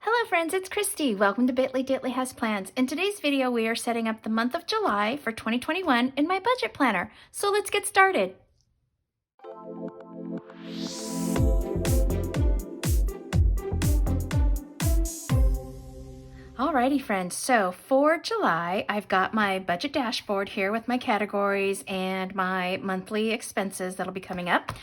Hello friends, it's Christy. Welcome to Bitly Ditley Has Plans. In today's video, we are setting up the month of July for 2021 in my budget planner. So let's get started. Alrighty friends, so for July, I've got my budget dashboard here with my categories and my monthly expenses that'll be coming up.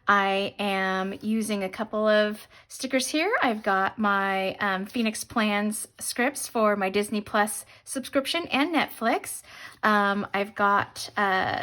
I am using a couple of stickers here. I've got my Phoenix Plans scripts for my Disney Plus subscription and Netflix. I've got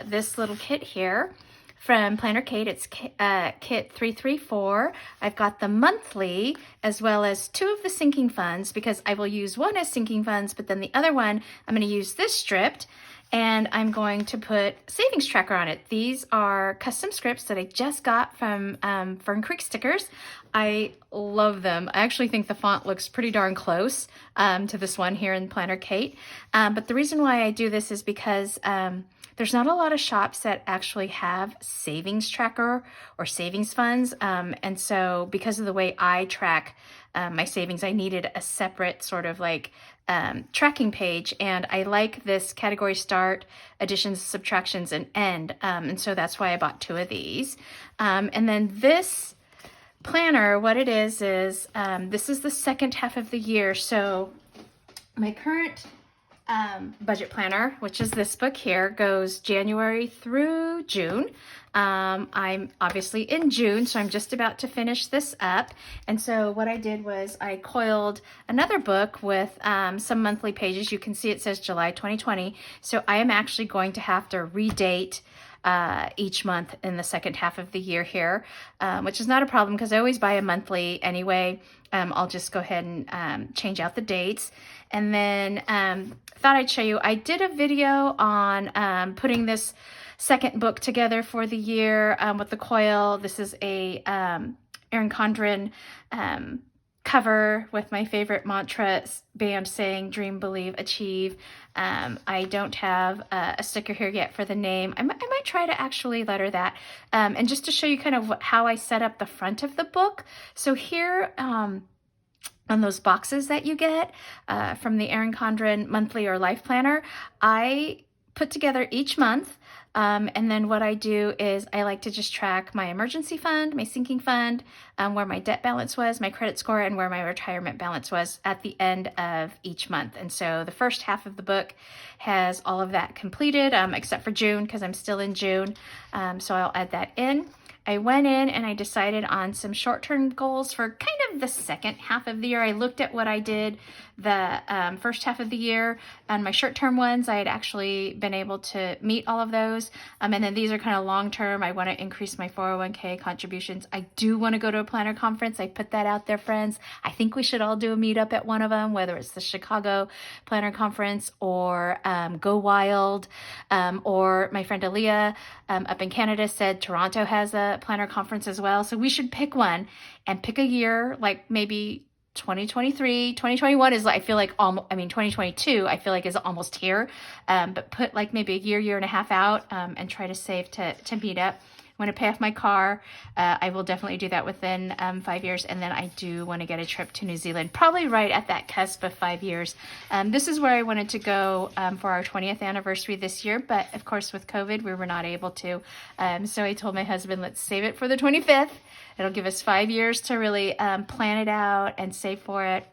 this little kit here from Planner Kate. It's kit 334. I've got the monthly as well as two of the sinking funds because I will use one as sinking funds, but then the other one I'm going to use this stripped and I'm going to put savings tracker on it. These are custom scripts that I just got from Fern Creek Stickers. I love them. I actually think the font looks pretty darn close to this one here in Planner Kate. But the reason why I do this is because there's not a lot of shops that actually have savings tracker or savings funds. And so because of the way I track my savings, I needed a separate sort of like tracking page. And I like this category start, additions, subtractions, and end. And so that's why I bought two of these. And then this planner, what it is this is the second half of the year. So my current budget planner, which is this book here, goes January through June. I'm obviously in June, so I'm just about to finish this up. And so what I did was I coiled another book with some monthly pages. You can see it says July 2020. So I am actually going to have to redate each month in the second half of the year here, which is not a problem because I always buy a monthly anyway. I'll just go ahead and change out the dates. And then thought I'd show you, I did a video on putting this second book together for the year with the coil. This is a Erin Condren cover with my favorite mantra, BAM, saying dream, believe, achieve. I don't have a sticker here yet for the name. I might try to actually letter that. And just to show you kind of how I set up the front of the book. So here on those boxes that you get from the Erin Condren monthly or life planner, I put together each month. And then what I do is I like to just track my emergency fund, my sinking fund, where my debt balance was, my credit score, and where my retirement balance was at the end of each month. And so the first half of the book has all of that completed, except for June, because I'm still in June. So I'll add that in. I went in and I decided on some short-term goals for kind of the second half of the year. I looked at what I did the first half of the year, and my short-term ones, I had actually been able to meet all of those. And then these are kind of long-term. I want to increase my 401k contributions. I do want to go to a planner conference. I put that out there, friends. I think we should all do a meetup at one of them, whether it's the Chicago Planner Conference or Go Wild, or my friend Aaliyah up in Canada said Toronto has a planner conference as well. So we should pick one and pick a year, like maybe 2023, 2021 is, I feel like, 2022, I feel like is almost here. But put like maybe a year and a half out and try to save to meet up. I want to pay off my car. I will definitely do that within 5 years. And then I do want to get a trip to New Zealand, probably right at that cusp of 5 years. This is where I wanted to go for our 20th anniversary this year. But of course, with COVID, we were not able to. So I told my husband, let's save it for the 25th. It'll give us 5 years to really plan it out and save for it.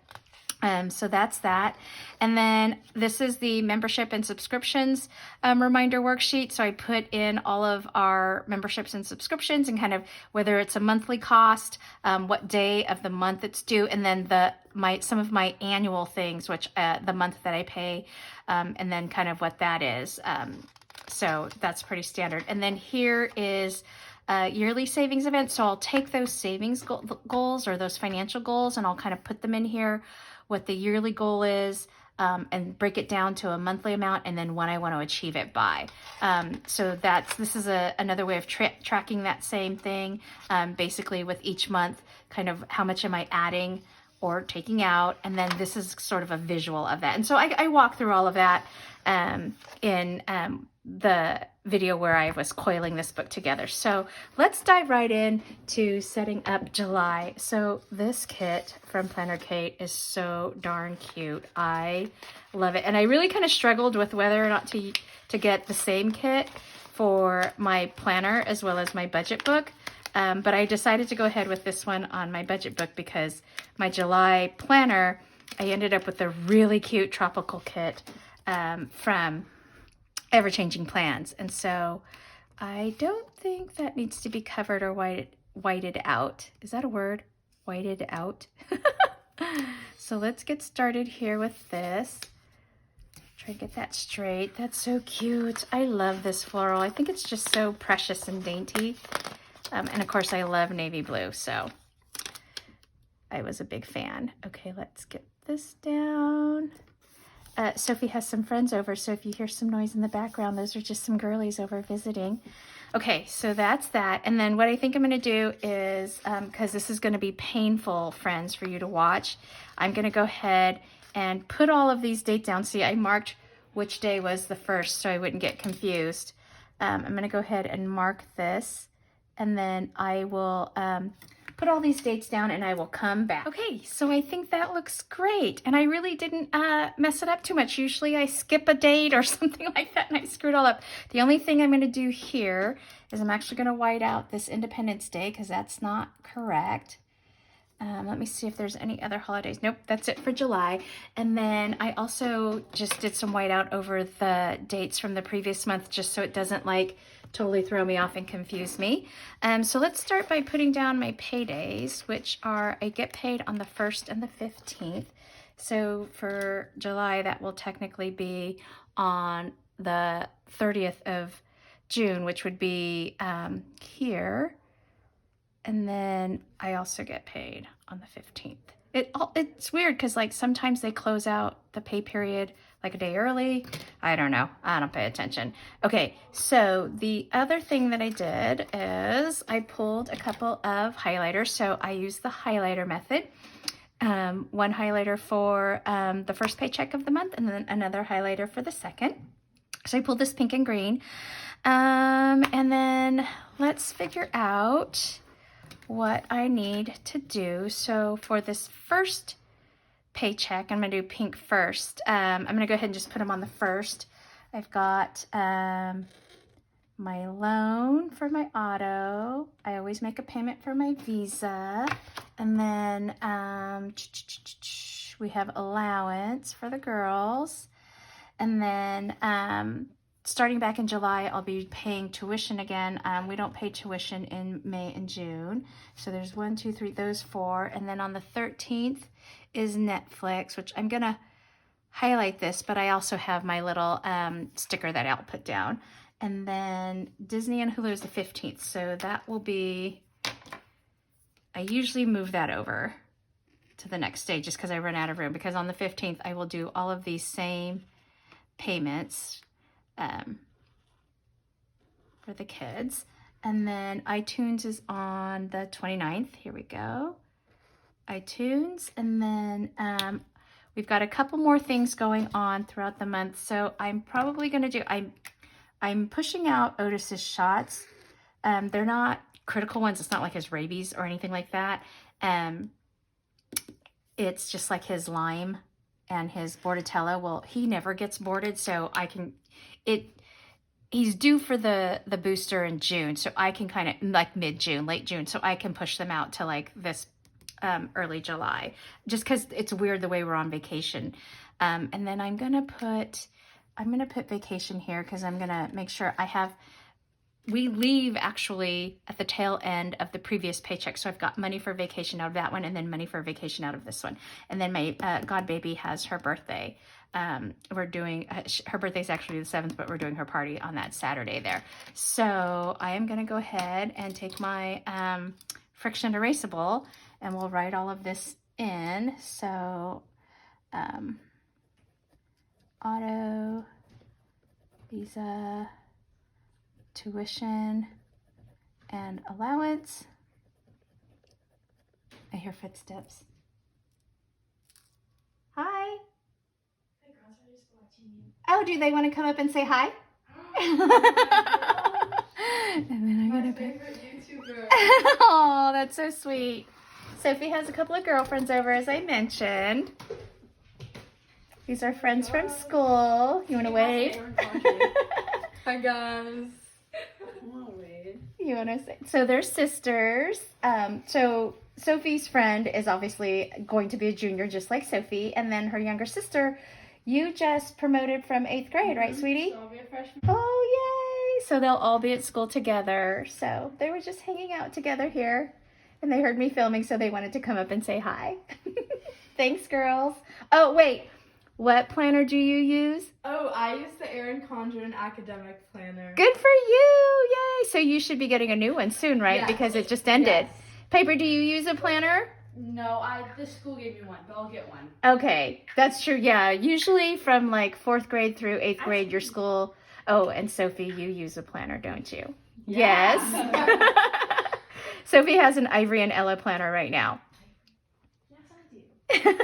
So that's that. And then this is the membership and subscriptions reminder worksheet. So I put in all of our memberships and subscriptions and kind of whether it's a monthly cost, what day of the month it's due, and then some of my annual things, which the month that I pay, and then kind of what that is. So that's pretty standard. And then here is yearly savings event. So I'll take those savings goals or those financial goals and I'll kind of put them in here, what the yearly goal is, and break it down to a monthly amount and then when I want to achieve it by. So this is another way of tracking that same thing, basically with each month, kind of how much am I adding or taking out, and then this is sort of a visual of that. And so I walk through all of that in the video where I was coiling this book together. So let's dive right in to setting up July. So this kit from Planner Kate is so darn cute. I love it. And I really kind of struggled with whether or not to get the same kit for my planner as well as my budget book. But I decided to go ahead with this one on my budget book because my July planner, I ended up with a really cute tropical kit from Ever-Changing Plans. And so I don't think that needs to be covered or whited out. Is that a word? Whited out? So let's get started here with this. Try to get that straight. That's so cute. I love this floral. I think it's just so precious and dainty. And of course I love navy blue, so I was a big fan. Okay, let's get this down. Sophie has some friends over, so if you hear some noise in the background, those are just some girlies over visiting. Okay, so that's that. And then what I think I'm going to do is, because this is going to be painful, friends, for you to watch, I'm going to go ahead and put all of these dates down. See, I marked which day was the first so I wouldn't get confused. I'm going to go ahead and mark this, and then I will put all these dates down and I will come back. Okay, so I think that looks great. And I really didn't mess it up too much. Usually I skip a date or something like that and I screw it all up. The only thing I'm gonna do here is I'm actually gonna white out this Independence Day because that's not correct. Let me see if there's any other holidays. Nope, that's it for July. And then I also just did some whiteout over the dates from the previous month just so it doesn't like totally throw me off and confuse me. So let's start by putting down my paydays, which are I get paid on the 1st and the 15th. So for July, that will technically be on the 30th of June, which would be here. And then I also get paid on the 15th. It's weird because like sometimes they close out the pay period like a day early. I don't know. I don't pay attention. Okay, so the other thing that I did is I pulled a couple of highlighters. So I used the highlighter method. One highlighter for the first paycheck of the month and then another highlighter for the second. So I pulled this pink and green. And then let's figure out what I need to do. So for this first paycheck, I'm going to do pink first. I'm going to go ahead and just put them on the first. I've got my loan for my auto. I always make a payment for my Visa. And then we have allowance for the girls. And then starting back in July, I'll be paying tuition again. We don't pay tuition in May and June. So there's 1, 2, 3, those 4. And then on the 13th is Netflix, which I'm gonna highlight this, but I also have my little sticker that I'll put down. And then Disney and Hulu is the 15th. So that will be, I usually move that over to the next day just because I run out of room, because on the 15th, I will do all of these same payments for the kids. And then iTunes is on the 29th. Here we go. iTunes. And then we've got a couple more things going on throughout the month. So I'm probably going to do, I'm pushing out Otis's shots. They're not critical ones. It's not like his rabies or anything like that. It's just like his Lyme and his Bordetella. Well, he never gets boarded, so I can, he's due for the booster in June, so I can kind of, like mid-June, late June, so I can push them out to like this early July, just because it's weird the way we're on vacation. And then I'm gonna put vacation here because I'm gonna make sure I have, we leave actually at the tail end of the previous paycheck. So I've got money for vacation out of that one and then money for vacation out of this one. And then my god baby has her birthday. We're doing, her birthday's actually the 7th, but we're doing her party on that Saturday there. So I am going to go ahead and take my friction erasable and we'll write all of this in. So auto, Visa, tuition, and allowance. I hear footsteps. Oh, do they want to come up and say hi? And then I'm gonna favorite YouTuber. Oh, that's so sweet. Sophie has a couple of girlfriends over, as I mentioned. These are friends from school. You want to wave? Hi guys. You want to say? So they're sisters. So Sophie's friend is obviously going to be a junior, just like Sophie, and then her younger sister. You just promoted from 8th grade, right, sweetie? So I'll be a freshman. Oh, yay! So they'll all be at school together. So they were just hanging out together here, and they heard me filming, so they wanted to come up and say hi. Thanks, girls. Oh, wait. What planner do you use? Oh, I use the Erin Condren academic planner. Good for you! Yay! So you should be getting a new one soon, right? Yes. Because it just ended. Yes. Paper, do you use a planner? No, the school gave me one, but I'll get one. Okay, that's true. Yeah, usually from like 4th grade through 8th grade, your school. Oh, and Sophie, you use a planner, don't you? Yeah. Yes. Sophie has an Ivory and Ella planner right now. Yes, I do.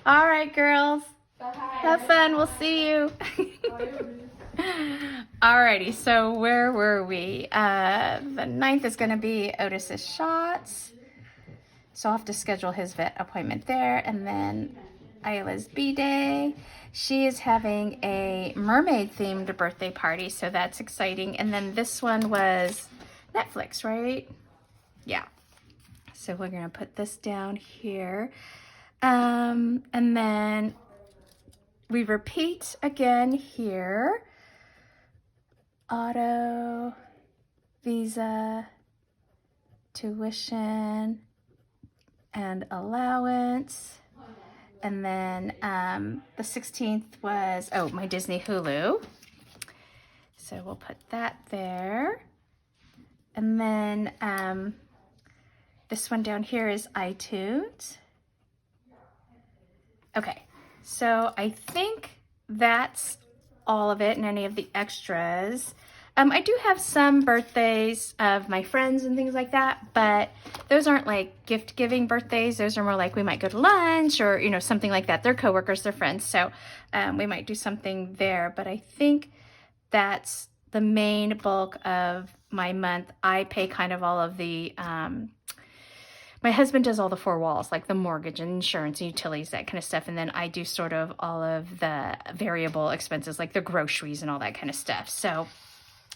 All right, girls. Bye. Have fun. We'll see you. Alrighty, so where were we? The 9th is going to be Otis's shots. So I'll have to schedule his vet appointment there. And then Isla's B-Day. She is having a mermaid-themed birthday party, so that's exciting. And then this one was Netflix, right? Yeah. So we're going to put this down here. And then we repeat again here. Auto, Visa, tuition, and allowance. And then the 16th was, oh, my Disney Hulu. So we'll put that there. And then this one down here is iTunes. Okay, so I think that's all of it and any of the extras. I do have some birthdays of my friends and things like that, but those aren't like gift-giving birthdays. Those are more like we might go to lunch or, you know, something like that. They're coworkers, they're friends, so we might do something there. But I think that's the main bulk of my month. I pay kind of all of the, my husband does all the 4 walls, like the mortgage and insurance and utilities, that kind of stuff. And then I do sort of all of the variable expenses, like the groceries and all that kind of stuff. So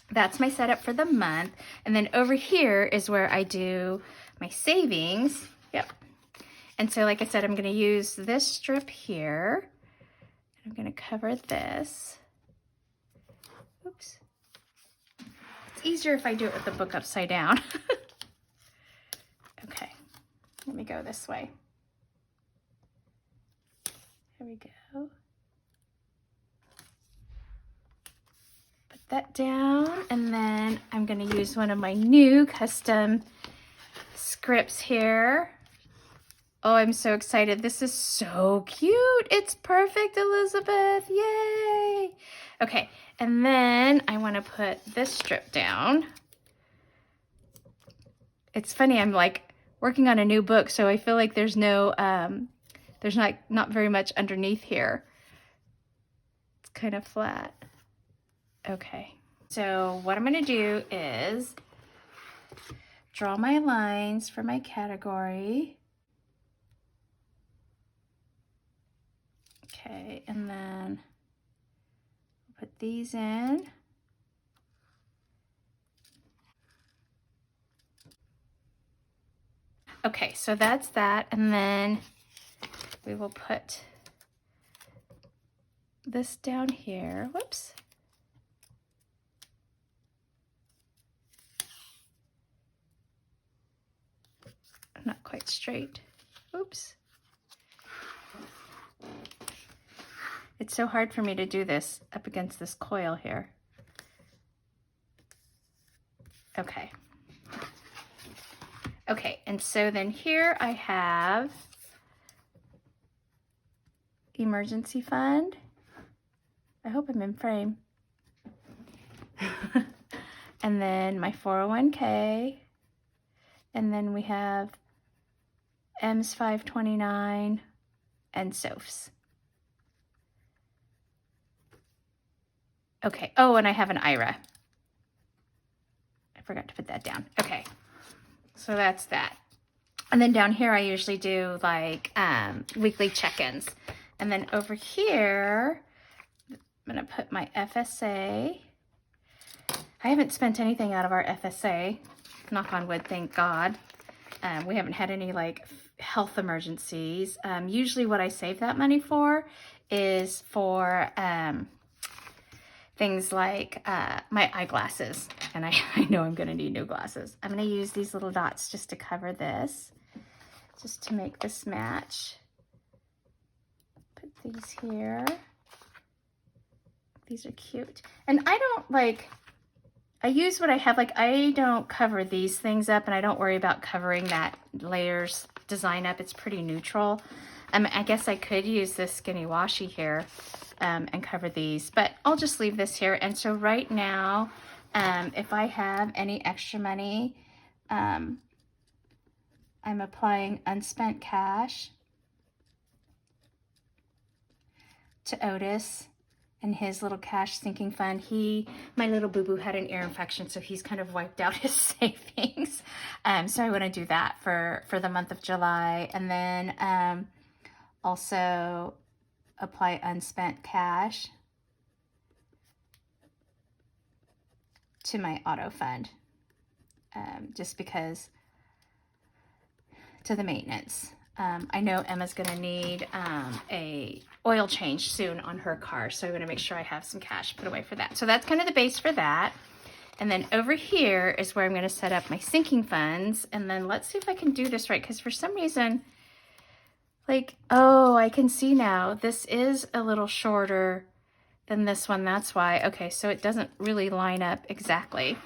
that's my setup for the month. And then over here is where I do my savings. Yep. And so like I said, I'm going to use this strip here. I'm going to cover this. Oops. It's easier if I do it with the book upside down. Okay. Let me go this way. Here we go. Put that down, and then I'm going to use one of my new custom scripts here. Oh, I'm so excited. This is so cute. It's perfect, Elizabeth. Yay. Okay, and then I want to put this strip down. It's funny, I'm like working on a new book, so I feel like there's no, there's not very much underneath here. It's kind of flat. Okay, so what I'm gonna do is draw my lines for my category. Okay, and then put these in. Okay, so that's that, and then we will put this down here. Whoops. Not quite straight. Oops. It's so hard for me to do this up against this coil here. Okay. Okay, and so then here I have emergency fund. I hope I'm in frame. And then my 401k. And then we have M's 529 and SOFs. Okay. Oh, and I have an IRA. I forgot to put that down. Okay. So that's that. And then down here, I usually do like weekly check-ins. And then over here, I'm gonna put my FSA. I haven't spent anything out of our FSA, knock on wood, thank God. We haven't had any like health emergencies. Usually what I save that money for is for things like my eyeglasses. And I know I'm gonna need new glasses. I'm gonna use these little dots just to cover this, just to make this match. Put these here. These are cute. And I don't like, I use what I have. Like, I don't cover these things up, and I don't worry about covering that layers design up. It's pretty neutral. I guess I could use this skinny washi here and cover these, but I'll just leave this here. And so right now, if I have any extra money, I'm applying unspent cash to Otis and his little cash sinking fund. My little boo-boo had an ear infection, so he's kind of wiped out his savings. So I want to do that for the month of July. And then also apply unspent cash to my auto fund, just because, to the maintenance. I know Emma's gonna need a oil change soon on her car, so I wanna make sure I have some cash put away for that. So that's kind of the base for that. And then over here is where I'm gonna set up my sinking funds. And then let's see if I can do this right, because for some reason, like, oh, I can see now, this is a little shorter than this one, that's why. Okay, so it doesn't really line up exactly.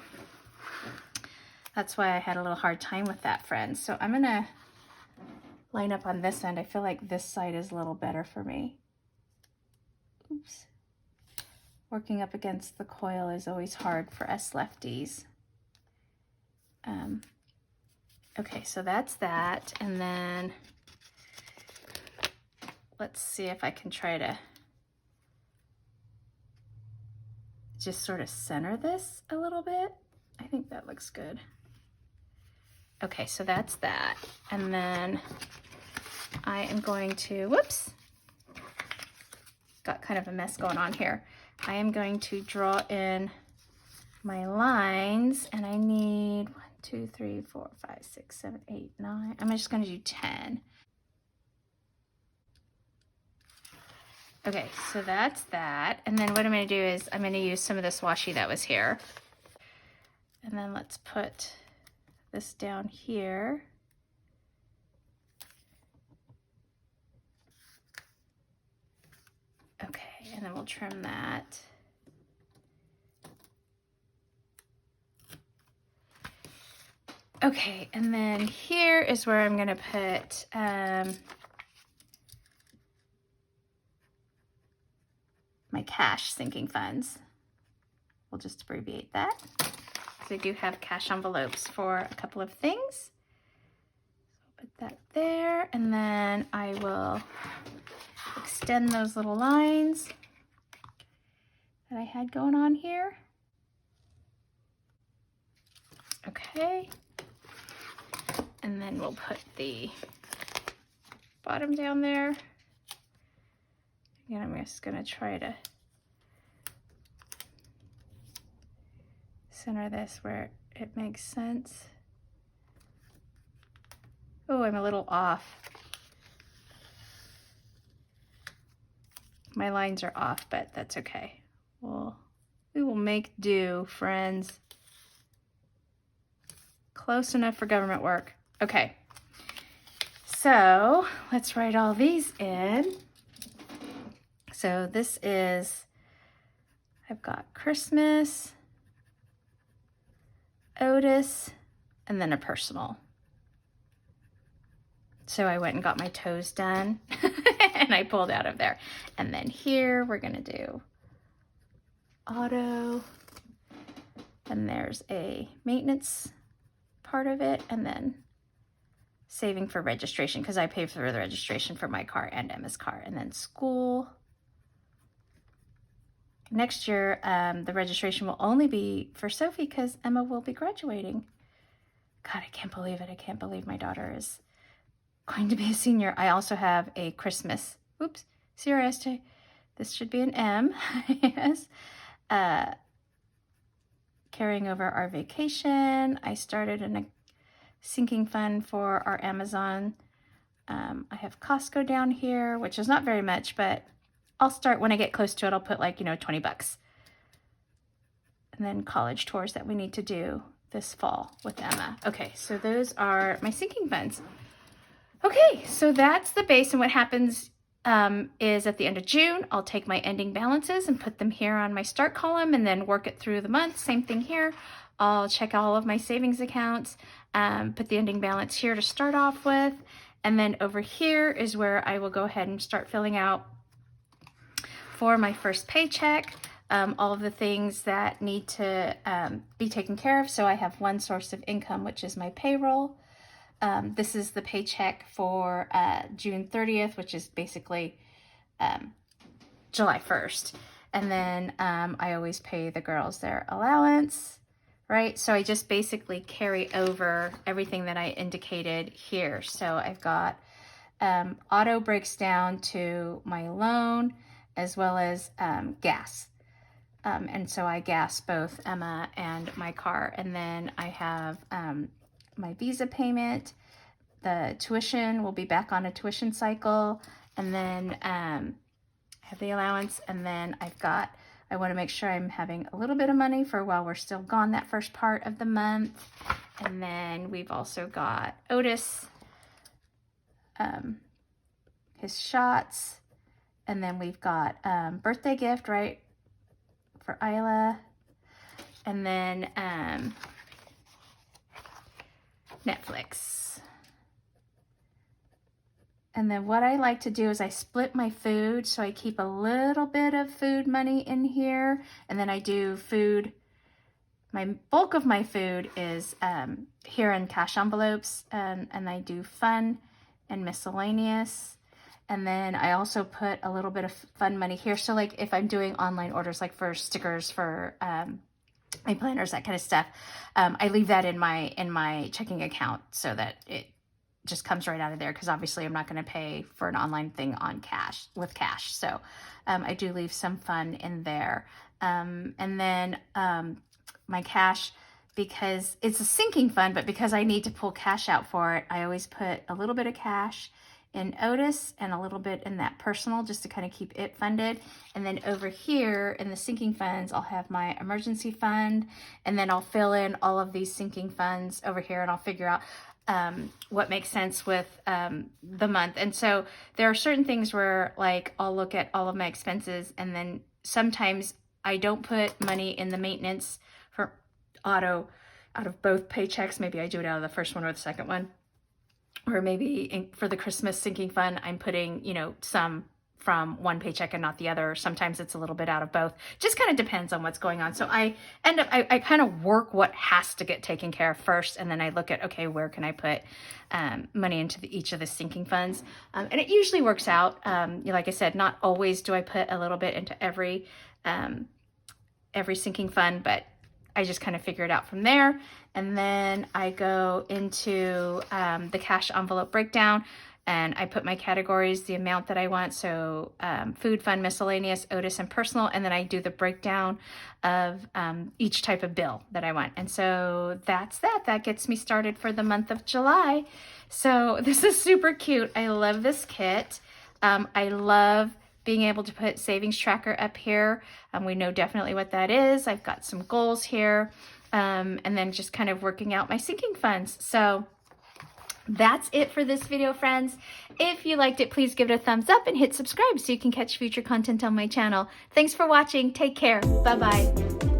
That's why I had a little hard time with that, friends. So I'm gonna line up on this end. I feel like this side is a little better for me. Oops. Working up against the coil is always hard for us lefties. Okay, so that's that. And then let's see if I can try to just sort of center this a little bit. I think that looks good. Okay, so that's that. And then I am going to, whoops, got kind of a mess going on here. I am going to draw in my lines, and I need 1, 2, 3, 4, 5, 6, 7, 8, 9. I'm just going to do 10. Okay, so that's that. And then what I'm going to do is I'm going to use some of this washi that was here. And then let's put this down here. Okay, and then we'll trim that. Okay, and then here is where I'm gonna put my cash sinking funds. We'll just abbreviate that. So I do have cash envelopes for a couple of things. So put that there, and then I will extend those little lines that I had going on here. Okay. And then we'll put the bottom down there. Again, I'm just gonna try to center this where it makes sense. Oh, I'm a little off. My lines are off, but that's okay. We will make do, friends. Close enough for government work. Okay, so let's write all these in. So this is, I've got Christmas, Otis, and then a personal. So I went and got my toes done and I pulled out of there. And then here we're gonna do auto, and there's a maintenance part of it, and then saving for registration, because I pay for the registration for my car and Emma's car, and then school, next year, the registration will only be for Sophie because Emma will be graduating. God, I can't believe it. I can't believe my daughter is going to be a senior. I also have a Christmas, oops, CRST. This should be an M, yes. Carrying over our vacation. I started in a sinking fund for our Amazon. I have Costco down here, which is not very much, but I'll start when I get close to it. I'll put like, 20 bucks. And then college tours that we need to do this fall with Emma. Okay, so those are my sinking funds. Okay, so that's the base, and what happens is at the end of June, I'll take my ending balances and put them here on my start column and then work it through the month. Same thing here. I'll check all of my savings accounts, put the ending balance here to start off with, and then over here is where I will go ahead and start filling out for my first paycheck, all of the things that need to be taken care of. So I have one source of income, which is my payroll. This is the paycheck for June 30th, which is basically July 1st. And then I always pay the girls their allowance, right? So I just basically carry over everything that I indicated here. So I've got auto breaks down to my loan as well as gas. And so I gas both Emma and my car. And then I have my visa payment. The tuition will be back on a tuition cycle. And then I have the allowance. And then I want to make sure I'm having a little bit of money for while we're still gone that first part of the month. And then we've also got Otis, his shots. And then we've got birthday gift, right, for Isla. And then Netflix. And then what I like to do is I split my food, so I keep a little bit of food money in here, and then I do food. My bulk of my food is here in cash envelopes, and I do fun and miscellaneous. And then I also put a little bit of fun money here. So like if I'm doing online orders, like for stickers, for my planners, that kind of stuff, I leave that in my checking account so that it just comes right out of there, because obviously I'm not going to pay for an online thing on cash with cash. So I do leave some fun in there. And then my cash, because it's a sinking fund, but because I need to pull cash out for it, I always put a little bit of cash in Otis and a little bit in that personal, just to kind of keep it funded. And then over here in the sinking funds, I'll have my emergency fund, and then I'll fill in all of these sinking funds over here, and I'll figure out what makes sense with the month. And so there are certain things where like I'll look at all of my expenses, and then sometimes I don't put money in the maintenance for auto out of both paychecks. Maybe I do it out of the first one or the second one. Or maybe for the Christmas sinking fund, I'm putting, some from one paycheck and not the other. Sometimes it's a little bit out of both. Just kind of depends on what's going on. So I kind of work what has to get taken care of first, and then I look at, okay, where can I put money into each of the sinking funds? And it usually works out. Like I said, not always do I put a little bit into every sinking fund, but I just kind of figure it out from there. And then I go into the cash envelope breakdown, and I put my categories, the amount that I want. So food, fun, miscellaneous, Otis, and personal. And then I do the breakdown of each type of bill that I want. And so that's that. That gets me started for the month of July. So this is super cute. I love this kit. I love being able to put savings tracker up here. We know definitely what that is. I've got some goals here, and then just kind of working out my sinking funds. So that's it for this video, friends. If you liked it, please give it a thumbs up and hit subscribe so you can catch future content on my channel. Thanks for watching. Take care. Bye-bye.